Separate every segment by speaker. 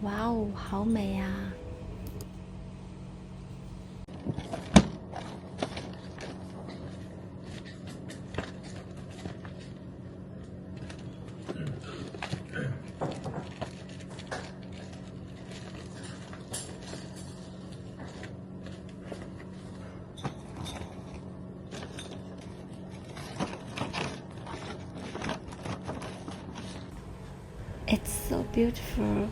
Speaker 1: 哇哦，好美呀！It's so beautiful.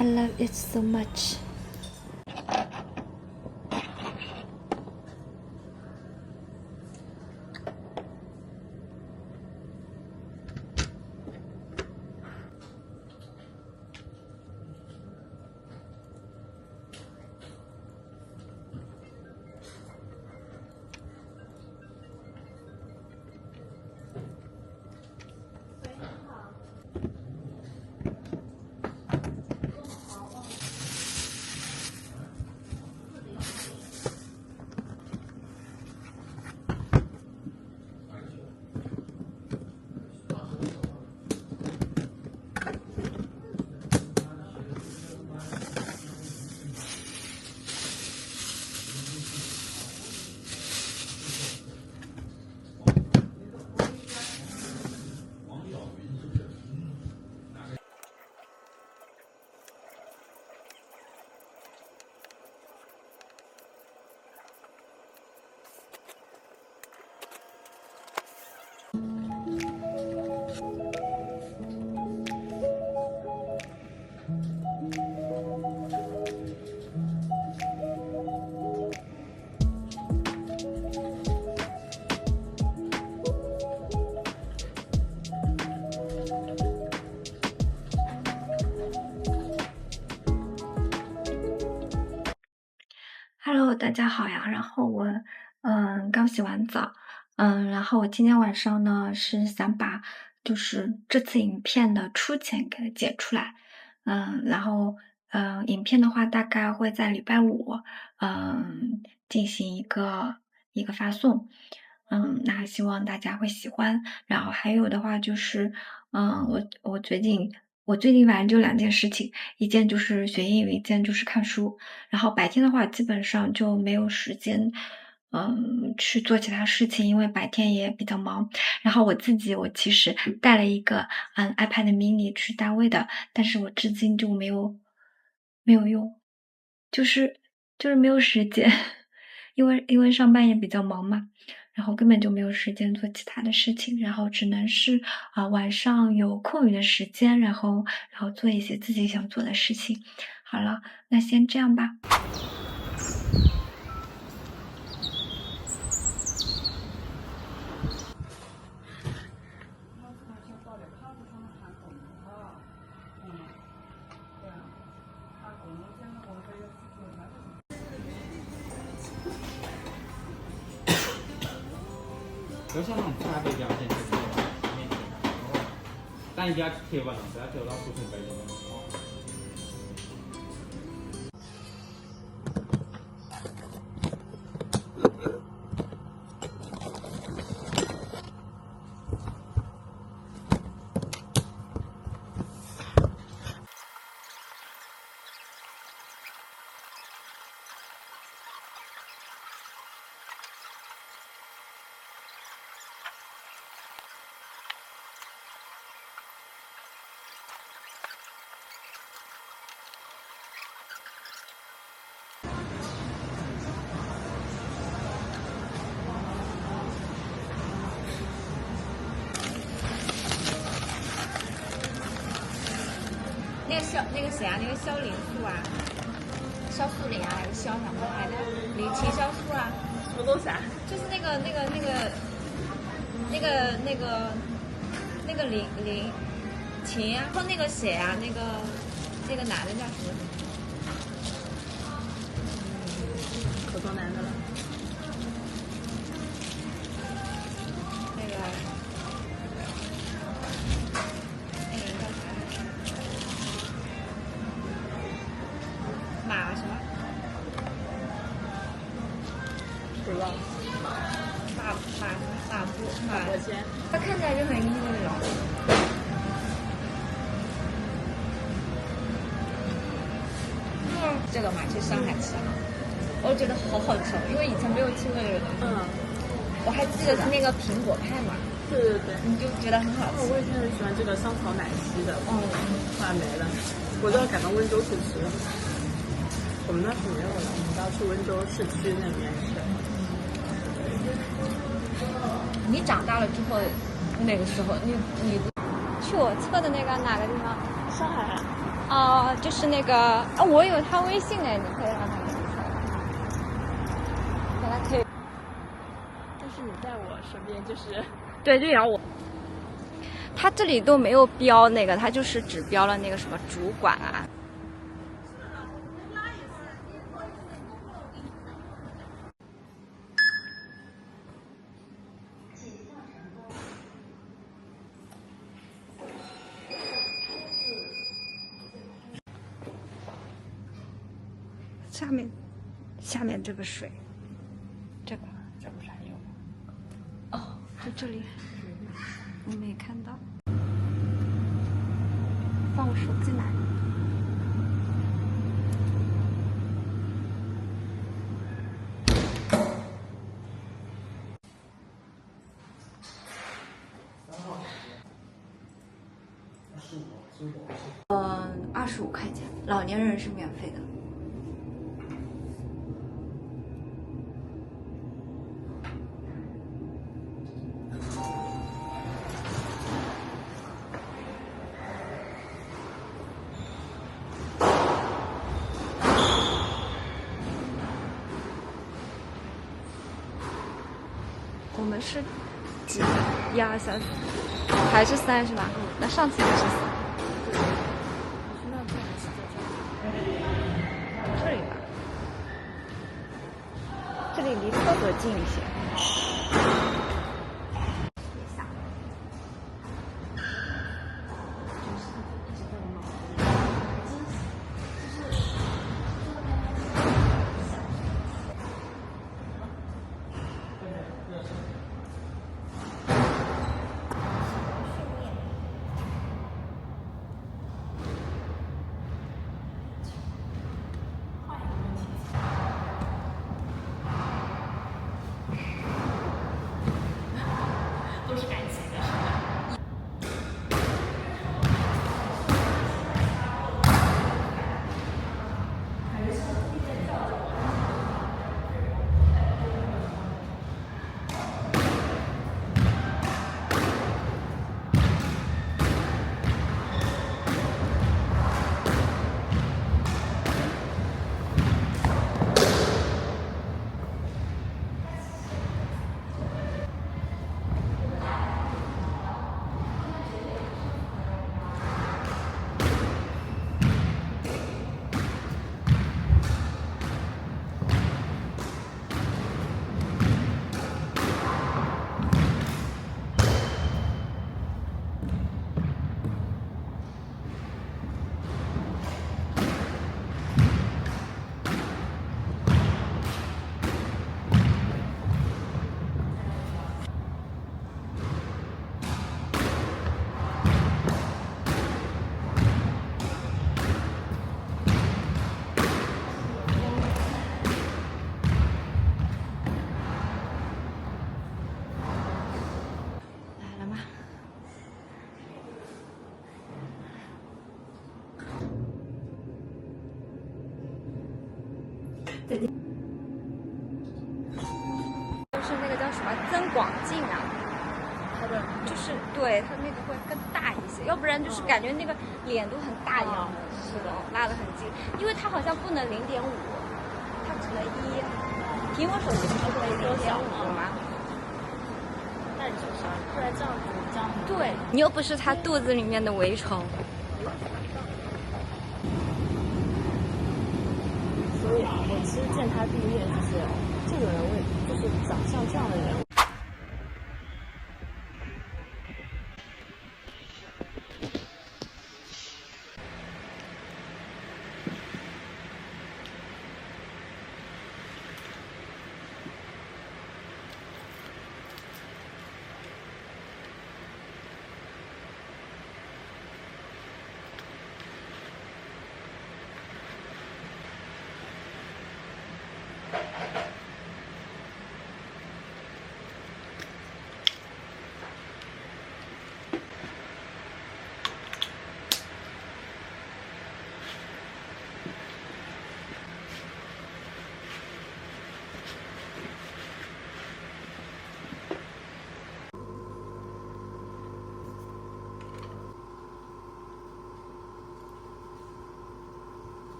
Speaker 1: I love it so much. Hello，大家好呀。然后我刚洗完澡，然后我今天晚上呢是想把就是这次影片的出剪给它剪出来，然后影片的话大概会在礼拜五进行一个发送，那希望大家会喜欢。然后还有的话就是，我最近反正就两件事情，一件就是学英语，一件就是看书。然后白天的话，基本上就没有时间，去做其他事情，因为白天也比较忙。然后我其实带了一个iPad mini 去单位的，但是我至今就没有用，就是没有时间，因为上班也比较忙嘛。然后根本就没有时间做其他的事情，然后只能是晚上有空余的时间，然后做一些自己想做的事情。好了，那先这样吧。
Speaker 2: 就像那种咖啡标签，就是面前，但一定要贴完了，不要贴到储存杯里面。
Speaker 3: 那个谁啊，那个萧灵素啊，萧素玲啊，还是萧什么来着？秦萧素啊，
Speaker 4: 什么东西啊？
Speaker 3: 就是那个林秦啊，然后那个谁啊，那个男的叫什么？
Speaker 4: 可多男的了。
Speaker 3: 那个人叫啥？马什么？
Speaker 4: 不知道。
Speaker 3: 马
Speaker 4: 伯谦。
Speaker 3: 他看起来就很英俊的人。这个嘛，去上海吃，我觉得好好吃，因为以前没有吃过这个东西。我还记得是那个苹果派嘛。
Speaker 4: 对对对，
Speaker 3: 你就觉得很好吃。
Speaker 4: 我以前很喜欢这个香草奶昔的，后来没了，我都要赶到温州去吃。我们那是没有了，我们要去温州市区那边吃。
Speaker 3: 你长大了之后，那个时候你去我测的那个哪个地方？
Speaker 4: 上海。
Speaker 3: 哦，就是那个我有他微信哎，你可以让他给你测，给他可以。
Speaker 4: 但是你在我身边就是。
Speaker 3: 对，就咬我。他这里都没有标那个，他就是只标了那个什么主管啊。下面这个水，这不是还有吗？哦，就这里，我没看到。放我手机哪里？25块钱，老年人是免费的。我们是几？1、2、3，还是3是吧？那上次也是3。这里吧，这里离厕所近一些。就是那个叫什么增广镜啊，它的就是对它那个会更大一些，要不然就是感觉那个脸都很大一样的，是的，拉得很近，因为它好像不能0.5，它只能1。苹果手机不是可以0.5吗？
Speaker 4: 那你就是不然这样子，这样
Speaker 3: 对你又不是它肚子里面的蛔虫。
Speaker 4: 所以我其实见他第一面就是这个人就是长相这样的人。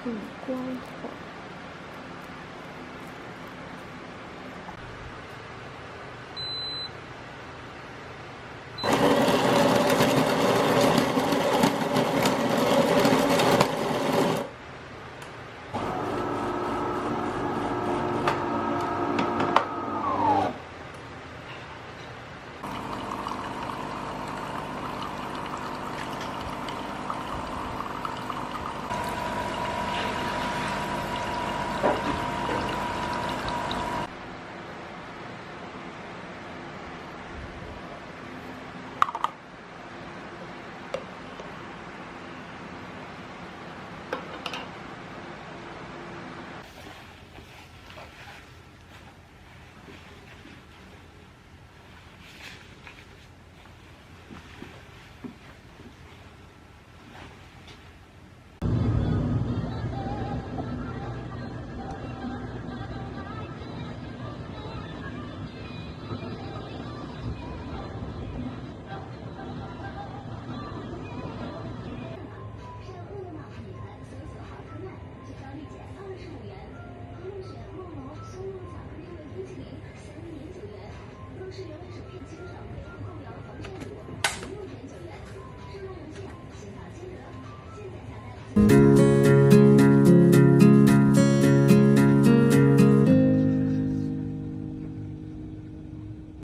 Speaker 1: 很光滑。